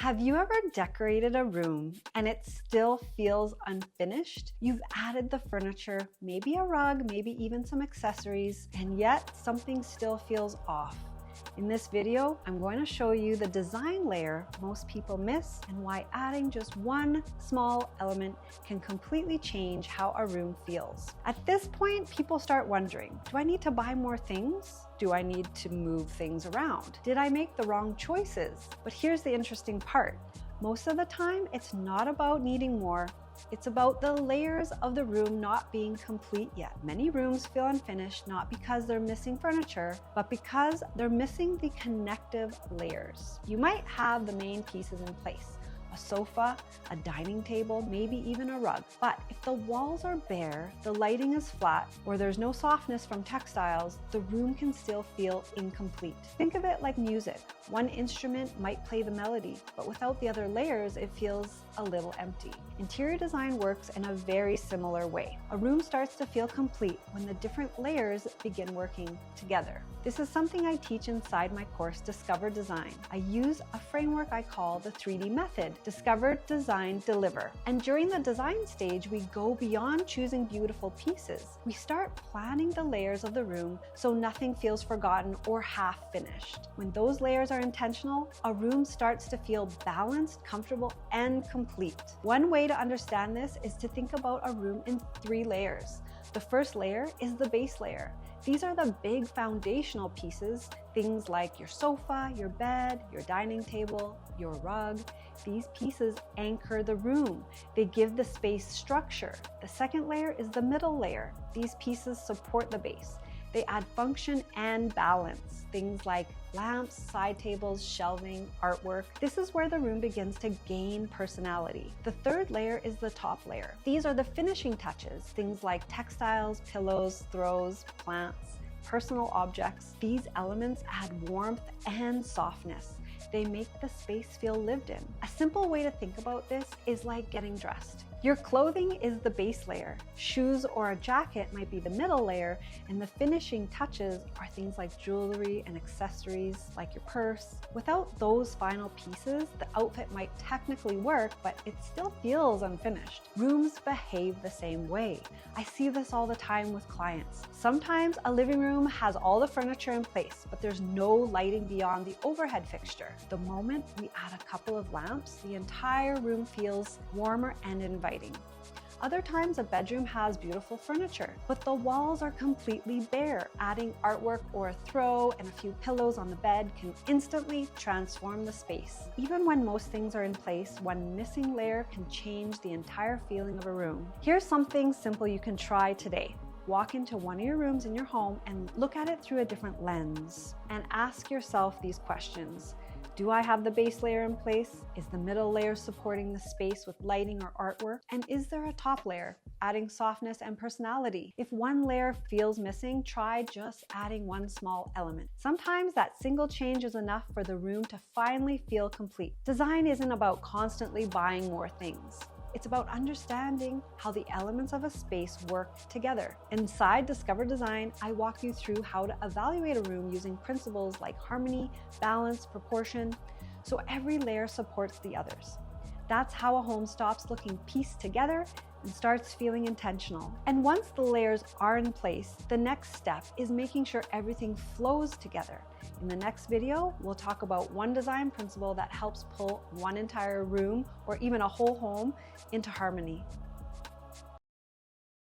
Have you ever decorated a room and it still feels unfinished? You've added the furniture, maybe a rug, maybe even some accessories, and yet something still feels off. In this video, I'm going to show you the design layer most people miss and why adding just one small element can completely change how a room feels. At this point, people start wondering, do I need to buy more things? Do I need to move things around? Did I make the wrong choices? But here's the interesting part. Most of the time, it's not about needing more. It's about the layers of the room not being complete yet. Many rooms feel unfinished not because they're missing furniture, but because they're missing the connective layers. You might have the main pieces in place. A sofa, a dining table, maybe even a rug. But if the walls are bare, the lighting is flat, or there's no softness from textiles, the room can still feel incomplete. Think of it like music. One instrument might play the melody, but without the other layers, it feels a little empty. Interior design works in a very similar way. A room starts to feel complete when the different layers begin working together. This is something I teach inside my course, Discover Design. I use a framework I call the 3D method. Discover, design, deliver. And during the design stage, we go beyond choosing beautiful pieces. We start planning the layers of the room so nothing feels forgotten or half finished. When those layers are intentional, a room starts to feel balanced, comfortable, and complete. One way to understand this is to think about a room in 3 layers. The first layer is the base layer. These are the big foundational pieces, things like your sofa, your bed, your dining table, your rug. These pieces anchor the room. They give the space structure. The second layer is the middle layer. These pieces support the base. They add function and balance. Things like lamps, side tables, shelving, artwork. This is where the room begins to gain personality. The third layer is the top layer. These are the finishing touches. Things like textiles, pillows, throws, plants, personal objects. These elements add warmth and softness. They make the space feel lived in. A simple way to think about this is like getting dressed. Your clothing is the base layer. Shoes or a jacket might be the middle layer, and the finishing touches are things like jewelry and accessories like your purse. Without those final pieces, the outfit might technically work, but it still feels unfinished. Rooms behave the same way. I see this all the time with clients. Sometimes a living room has all the furniture in place, but there's no lighting beyond the overhead fixture. The moment we add a couple of lamps, the entire room feels warmer and inviting. Other times a bedroom has beautiful furniture, but the walls are completely bare. Adding artwork or a throw and a few pillows on the bed can instantly transform the space. Even when most things are in place, one missing layer can change the entire feeling of a room. Here's something simple you can try today. Walk into one of your rooms in your home and look at it through a different lens and ask yourself these questions. Do I have the base layer in place? Is the middle layer supporting the space with lighting or artwork? And is there a top layer, adding softness and personality? If one layer feels missing, try just adding one small element. Sometimes that single change is enough for the room to finally feel complete. Design isn't about constantly buying more things. It's about understanding how the elements of a space work together. Inside Discover Design, I walk you through how to evaluate a room using principles like harmony, balance, proportion, so every layer supports the others. That's how a home stops looking pieced together and starts feeling intentional. And once the layers are in place, the next step is making sure everything flows together. In the next video, we'll talk about one design principle that helps pull one entire room or even a whole home into harmony.